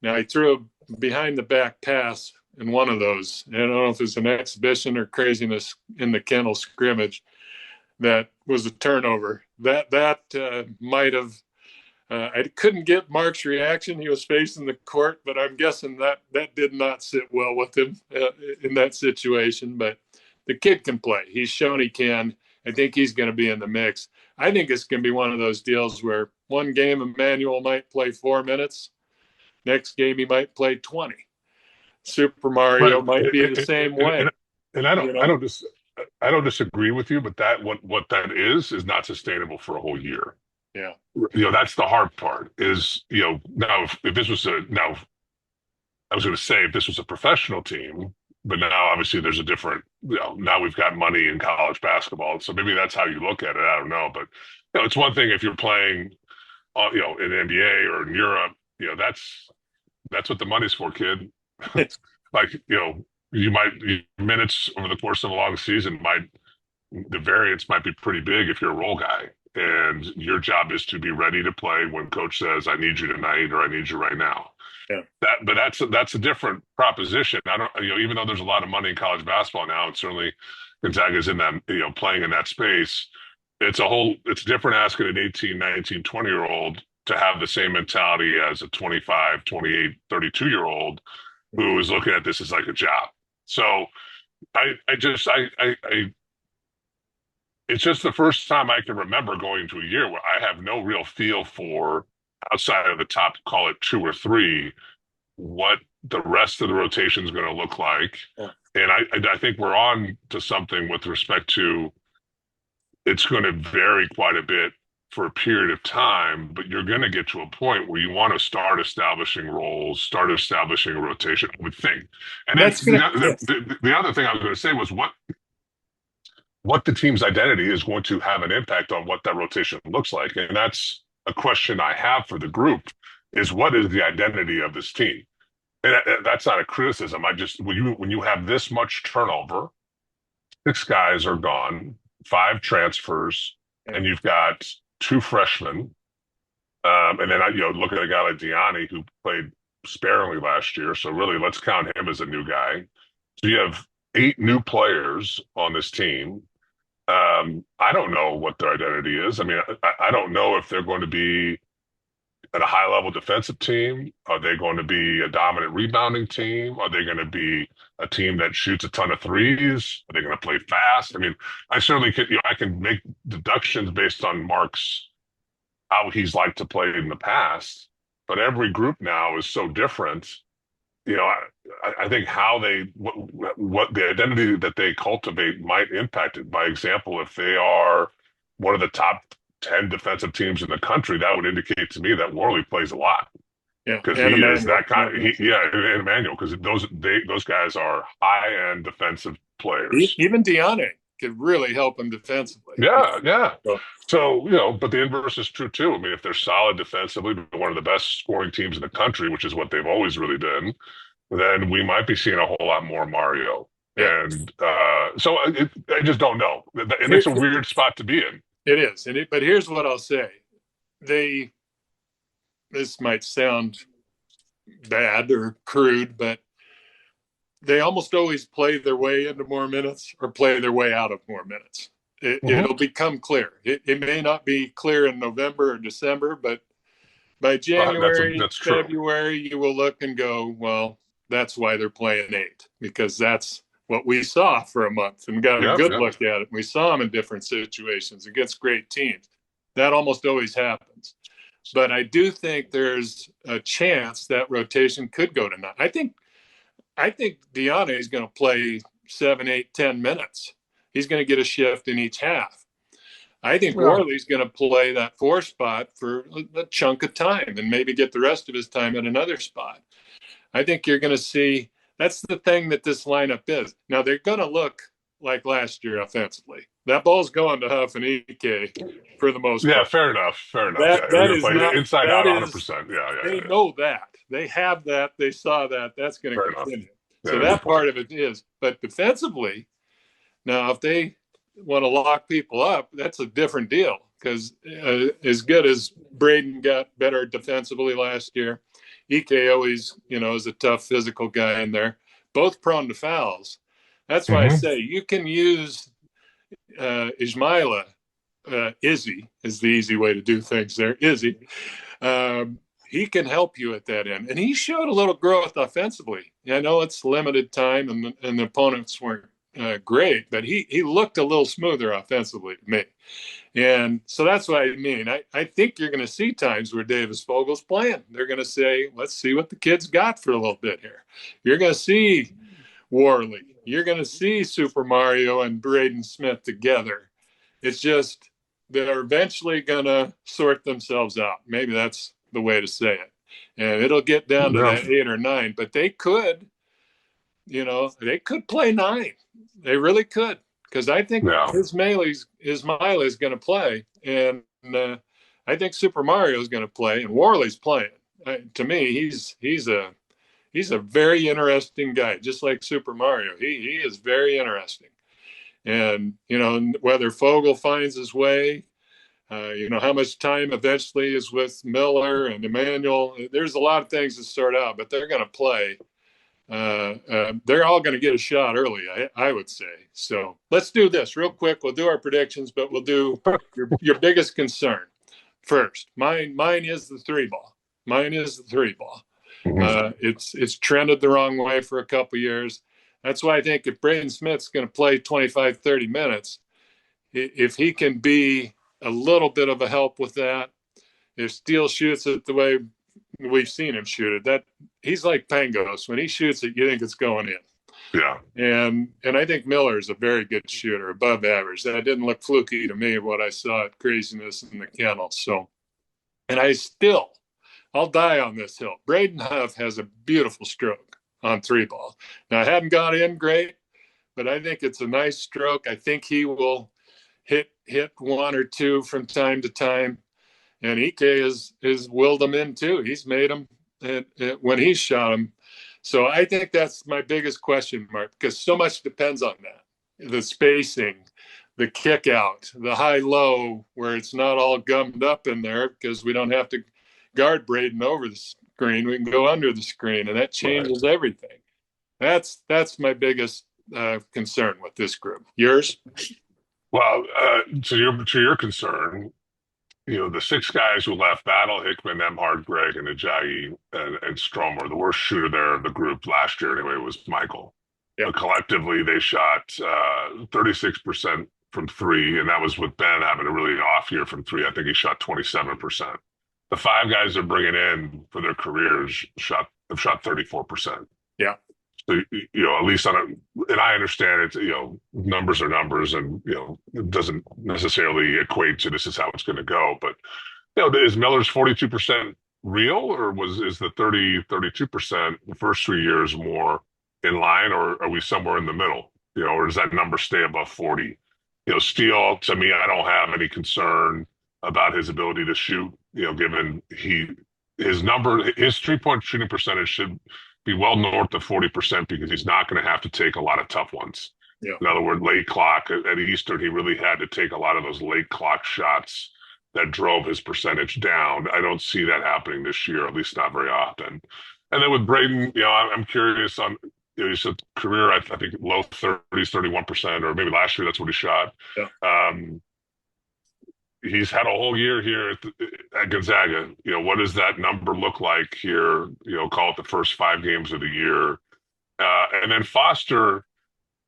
Now, he threw a behind-the-back pass in one of those. I don't know if it was an exhibition or craziness in the kennel scrimmage. That was a turnover. That might have I couldn't get Mark's reaction. He was facing the court, but I'm guessing that did not sit well with him in that situation. But the kid can play. He's shown he can. I think he's going to be in the mix. I think it's going to be one of those deals where one game Emmanuel might play 4 minutes. Next game, he might play 20. Super Mario might be the same way. And I don't disagree with you, but what that is not sustainable for a whole year. Yeah. That's the hard part is, now if this was I was going to say if this was a professional team, but now obviously there's a different, now we've got money in college basketball. So maybe that's how you look at it. I don't know. But, it's one thing if you're playing, in the NBA or in Europe, that's what the money's for, kid. Minutes over the course of a long season the variance might be pretty big if you're a role guy. and your job is to be ready to play when coach says, I need you tonight or I need you right now. Yeah. But that's a different proposition. I don't, even though there's a lot of money in college basketball now, and certainly Gonzaga's in that, playing in that space. It's different asking an 18, 19, 20-year-old to have the same mentality as a 25, 28, 32-year-old who is looking at this as like a job. So it's just the first time I can remember going to a year where I have no real feel for, outside of the top, call it 2 or 3, what the rest of the rotation is going to look like. Yeah. And I think we're on to something with respect to, it's going to vary quite a bit for a period of time, but you're going to get to a point where you want to start establishing roles, start establishing a rotation, I would think. And that's the other thing I was going to say was what the team's identity is going to have an impact on what that rotation looks like. And that's a question I have for the group, is what is the identity of this team? And that's not a criticism. When you have this much turnover, 6 guys are gone, 5 transfers, and you've got 2 freshmen. And then look at a guy like Diani who played sparingly last year. So really, let's count him as a new guy. So you have 8 new players on this team. I don't know what their identity is. I mean, I don't know if they're going to be at a high-level defensive team. Are they going to be a dominant rebounding team? Are they going to be a team that shoots a ton of threes? Are they going to play fast? I mean, I certainly could. I can make deductions based on Mark's how he's liked to play in the past. But every group now is so different. I think how what the identity that they cultivate might impact it. By example, if they are one of the top 10 defensive teams in the country, that would indicate to me that Worley plays a lot. Yeah, because he is that kind. And Emmanuel, because those guys are high-end defensive players. Even Diane could really help him defensively. Yeah. So, but the inverse is true too. I mean, if they're solid defensively, one of the best scoring teams in the country, which is what they've always really been, then we might be seeing a whole lot more Mario. Yeah. And so I just don't know. And it's a weird spot to be in. It is. But here's what I'll say. This might sound bad or crude, but they almost always play their way into more minutes or play their way out of more minutes. It'll become clear. It may not be clear in November or December, but by January, February, you will look and go, well, that's why they're playing 8, because that's what we saw for a month and got a good look at it. We saw them in different situations against great teams. That almost always happens. But I do think there's a chance that rotation could go to 9. I think Diane is going to play 7, 8, 10 minutes. He's going to get a shift in each half. I think Worley's going to play that 4 spot for a chunk of time and maybe get the rest of his time at another spot. I think you're going to see that's the thing that this lineup is. Now, they're going to look like last year offensively. That ball's going to Huff and Ike for the most part. Yeah, fair enough. That is not, inside out 100%. They know that. They have that. They saw that. That's going to continue. So that part of it is. But defensively, now if they want to lock people up, that's a different deal, because as good as Braden got better defensively last year, Ike always, is a tough physical guy in there, both prone to fouls. That's why I say you can use Ismaila, Izzy is the easy way to do things there, Izzy. He can help you at that end. And he showed a little growth offensively. I know it's limited time and the opponents weren't great, but he looked a little smoother offensively to me. And so that's what I mean. I think you're going to see times where Davis Fogel's playing. They're going to say, let's see what the kid's got for a little bit here. You're going to see Worley. You're going to see Super Mario and Braden Smith together. It's just they're eventually going to sort themselves out. Maybe that's the way to say it. And it'll get down to that 8 or 9. But they could, they could play 9. They really could. Because I think Ismaila is going to play. And I think Super Mario is going to play. And Worley's playing. To me, he's a very interesting guy, just like Super Mario. He is very interesting. And, whether Fogel finds his way, How much time eventually is with Miller and Emmanuel. There's a lot of things to sort out, but they're going to play. They're all going to get a shot early, I would say. So let's do this real quick. We'll do our predictions, but we'll do your biggest concern first. Mine is the three ball. It's trended the wrong way for a couple years. That's why I think if Braden Smith's going to play 25, 30 minutes, if he can be a little bit of a help with that, if Steele shoots it the way we've seen him shoot it, that he's like Pangos. When he shoots it, you think it's going in. Yeah. And I think Miller is a very good shooter, above average. That didn't look fluky to me, what I saw at Craziness in the Kennel. So, and I'll die on this hill. Braden Huff has a beautiful stroke on three ball. Now, I haven't got in great, but I think it's a nice stroke. I think he will hit one or two from time to time. And Ike has willed them in too. He's made them when he's shot them. So I think that's my biggest question mark, because so much depends on that. The spacing, the kick out, the high-low, where it's not all gummed up in there because we don't have to guard Braden over the screen. We can go under the screen, and that changes everything. That's my biggest concern with this group. Yours? Well, to your concern, the six guys who left, Battle, Hickman, Emhart, Gregg, and Ajayi, and Stromer, the worst shooter there of the group last year anyway was Michael. Yep. Collectively, they shot 36% from three, and that was with Ben having a really off year from three. I think he shot 27%. The five guys they're bringing in for their careers have shot 34%. Yeah. So, at least and I understand it, numbers are numbers, and, it doesn't necessarily equate to this is how it's going to go. But, is Miller's 42% real, or is the 32% the first 3 years more in line, or are we somewhere in the middle? Or does that number stay above 40? Steele, to me, I don't have any concern about his ability to shoot, given his 3-point shooting percentage should be well north of 40%, because he's not going to have to take a lot of tough ones. Yeah. In other words, late clock at Eastern, he really had to take a lot of those late clock shots that drove his percentage down. I don't see that happening this year, at least not very often. And then with Braden, I'm curious on, he said career, I think low 30s, 31%, or maybe last year that's what he shot. Yeah. He's had a whole year here at Gonzaga. What does that number look like here? Call it the first 5 games of the year. And then Foster,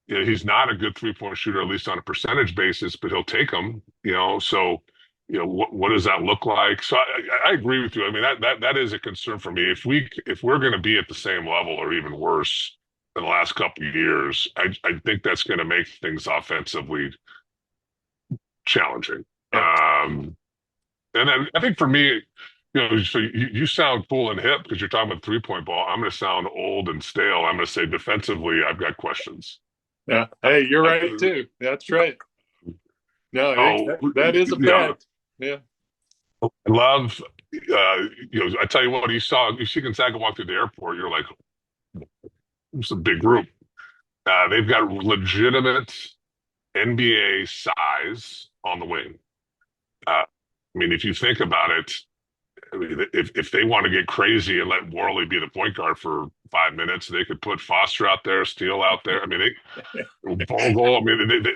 he's not a good 3-point shooter, at least on a percentage basis, but he'll take them. So what does that look like? So I agree with you. I mean, that is a concern for me. If we're going to be at the same level or even worse than the last couple of years, I think that's going to make things offensively challenging. And then I think for me, so you sound cool and hip because you're talking about 3-point ball. I'm going to sound old and stale. I'm going to say defensively, I've got questions. Yeah. Hey, you're right too. That's right. No, that is a fact. Yeah. I love, I tell you what, you see Gonzaga walk through the airport, you're like, it's a big group. They've got legitimate NBA size on the wing. If you think about it, if they want to get crazy and let Worley be the point guard for 5 minutes, they could put Foster out there, Steele out there. Vogel.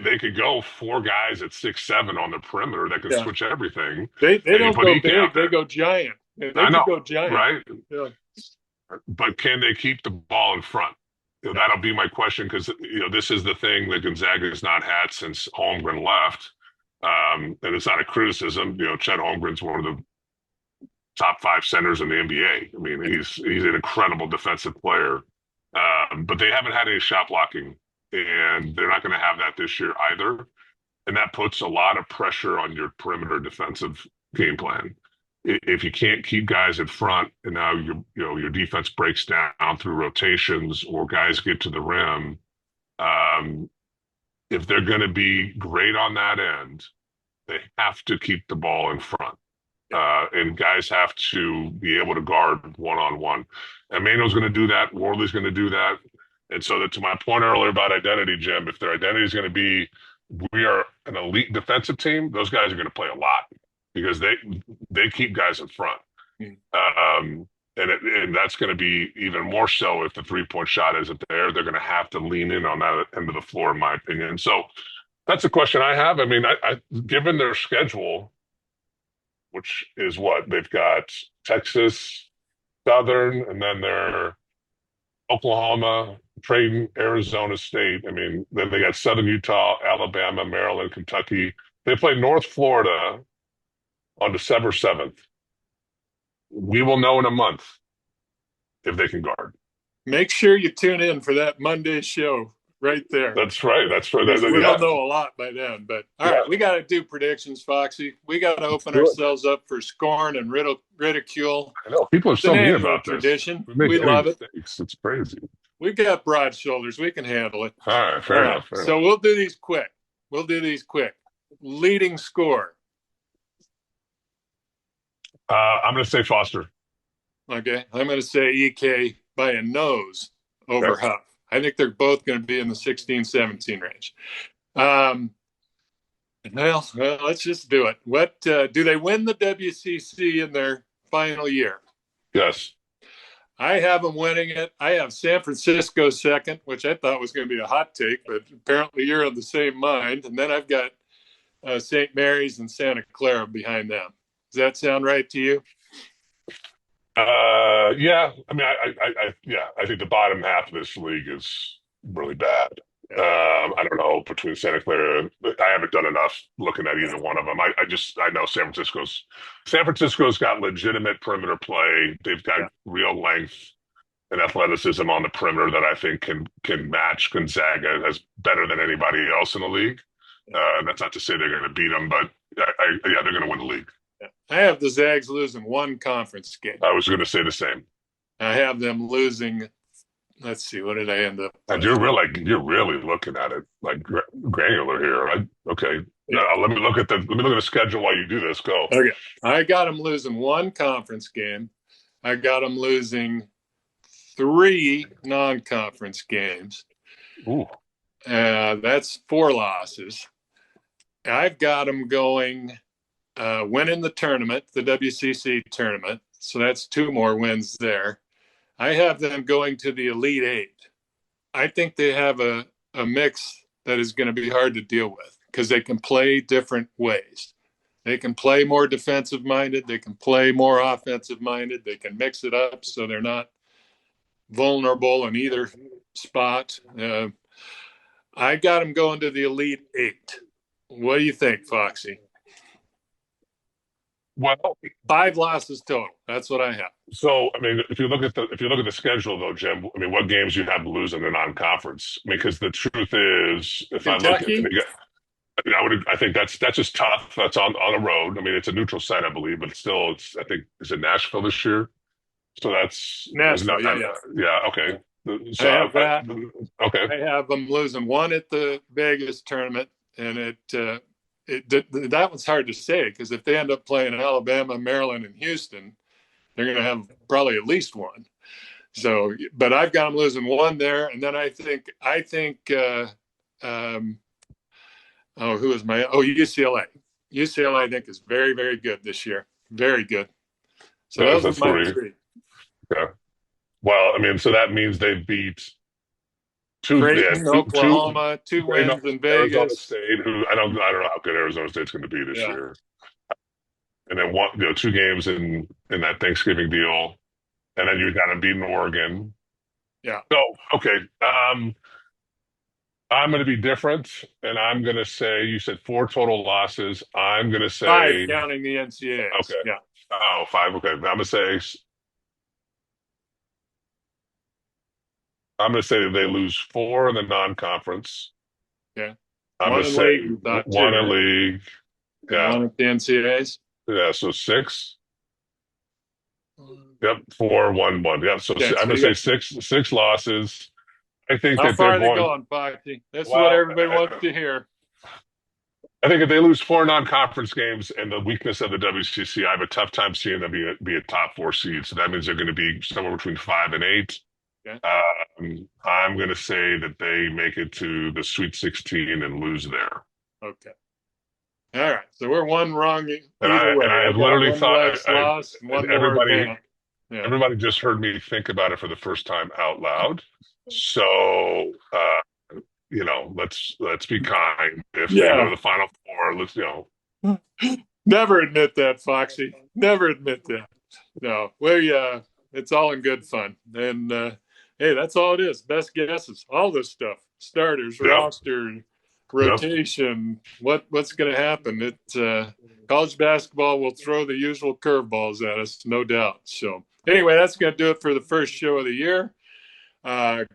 They could go 4 guys at 6'7" on the perimeter that could switch everything. They don't go big; they go giant. I know, go giant, right? Yeah. But can they keep the ball in front? That'll be my question, because this is the thing that Gonzaga has not had since Holmgren left. And it's not a criticism. Chet Holmgren's one of the top 5 centers in the NBA. He's an incredible defensive player. But they haven't had any shot blocking, and they're not going to have that this year either. And that puts a lot of pressure on your perimeter defensive game plan. If you can't keep guys in front, and now your defense breaks down through rotations or guys get to the rim, if they're going to be great on that end, they have to keep the ball in front. And guys have to be able to guard one-on-one. Emmanuel's going to do that. Worley's going to do that. And so to my point earlier about identity, Jim, if their identity is going to be we are an elite defensive team, those guys are going to play a lot. because they keep guys in front. And that's going to be even more so if the 3-point shot isn't there. They're going to have to lean in on that end of the floor, in my opinion. So that's a question I have. I mean, I given their schedule, which is what they've got Texas, Southern, and then they're Oklahoma, trading Arizona State. I mean, then they got Southern Utah, Alabama, Maryland, Kentucky. They play North Florida on December 7th. We will know in a month if they can guard. Make sure you tune in for that Monday show right there. That's right. We don't know a lot by then, but all right, we got to do predictions, Foxy. We got to open ourselves up for scorn and ridicule. I know people are so mean about this. Tradition. We love mistakes. It's crazy. We've got broad shoulders. We can handle it. All right, fair enough. So we'll do these quick. Leading score. I'm going to say Foster. Okay, I'm going to say EK by a nose over Huff. I think they're both going to be in the 16-17 range. Well, let's just do it. What do they win the WCC in their final year? Yes. I have them winning it. I have San Francisco second, which I thought was going to be a hot take, but apparently you're of the same mind. And then I've got St. Mary's and Santa Clara behind them. Does that sound right to you? Yeah. I mean, I think the bottom half of this league is really bad. I don't know, between Santa Clara, I haven't done enough looking at either one of them. I know San Francisco's got legitimate perimeter play. They've got real length and athleticism on the perimeter that I think can match Gonzaga as better than anybody else in the league. And that's not to say they're going to beat them, but they're going to win the league. I have the Zags losing one conference game. I was going to say the same. I have them losing. Let's see, what did I end up? And you're really looking at it like granular here, right? Okay. Yeah. Let me look at the schedule while you do this. Go. Okay. I got them losing one conference game. I got them losing 3 non-conference games. Ooh. That's 4 losses. I've got them going, winning the tournament, the WCC tournament. So that's 2 more wins there. I have them going to the Elite 8. I think they have a mix that is going to be hard to deal with because they can play different ways. They can play more defensive-minded. They can play more offensive-minded. They can mix it up so they're not vulnerable in either spot. I got them going to the Elite 8. What do you think, Foxy? Well, 5 losses total. That's what I have. So, I mean, if you look at the schedule, though, Jim, I mean, what games you have to lose in the non-conference? I mean, because the truth is, if Kentucky? I think that's just tough. That's on the road. I mean, it's a neutral site, I believe, but still, I think, is it Nashville this year? So that's Nashville. Yeah. Okay. So I have that. Okay. I have them losing 1 at the Vegas tournament, and that one's hard to say because if they end up playing Alabama, Maryland, and Houston, they're going to have probably at least 1. So, but I've got them losing 1 there, and then I think UCLA. UCLA I think is very, very good this year. Very good. So those are my 3. Yeah. Well, I mean, so that means they beat 2 Oklahoma, 2 wins in Vegas. Arizona State, who I don't know how good Arizona State's going to be this year. And then 2 games in that Thanksgiving deal, and then you got to beat Oregon. Yeah. So okay, I'm going to be different, and I'm going to say you said 4 total losses. I'm going to say 5 counting the NCAAs. Okay. Yeah. Oh, 5. Okay, I'm going to say that they lose 4 in the non-conference. Yeah. I'm going to say 1 in league. Yeah. 1 at the NCAAs. Yeah, so 6. Yep, 4, 1, 1. Yep, so I'm going to say 6 losses. I think how that far they're are they going, Foxy? That's what everybody wants to hear. I think if they lose 4 non-conference games and the weakness of the WCC, I have a tough time seeing them be a top 4 seed. So that means they're going to be somewhere between 5 and 8. Okay. I'm going to say that they make it to the Sweet 16 and lose there. Okay. All right. So we're one wrong And either way. I I've got literally one thought less loss and one more everybody advance. Yeah. everybody just heard me think about it for the first time out loud. So let's be kind. If they go to the Final Four, let's. Never admit that, Foxy. Never admit that. No, it's all in good fun. And hey, that's all it is. Best guesses, all this stuff, starters, roster, rotation, what's going to happen. College basketball will throw the usual curveballs at us, no doubt. So anyway, that's going to do it for the first show of the year.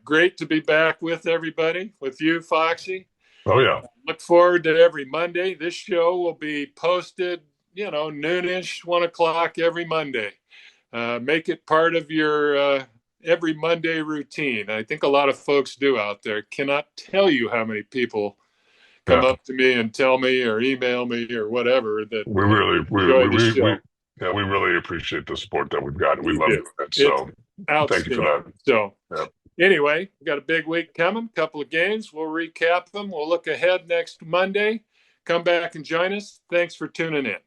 Great to be back with everybody, with you, Foxy. Oh, yeah. Look forward to every Monday. This show will be posted, noonish, 1 o'clock every Monday. Make it part of your every Monday routine. I think a lot of folks do out there. Cannot tell you how many people come up to me and tell me or email me or whatever that we really appreciate the support that we've got. We love it. So thank you for that. So anyway, we got a big week coming, couple of games. We'll recap them. We'll look ahead next Monday. Come back and join us. Thanks for tuning in.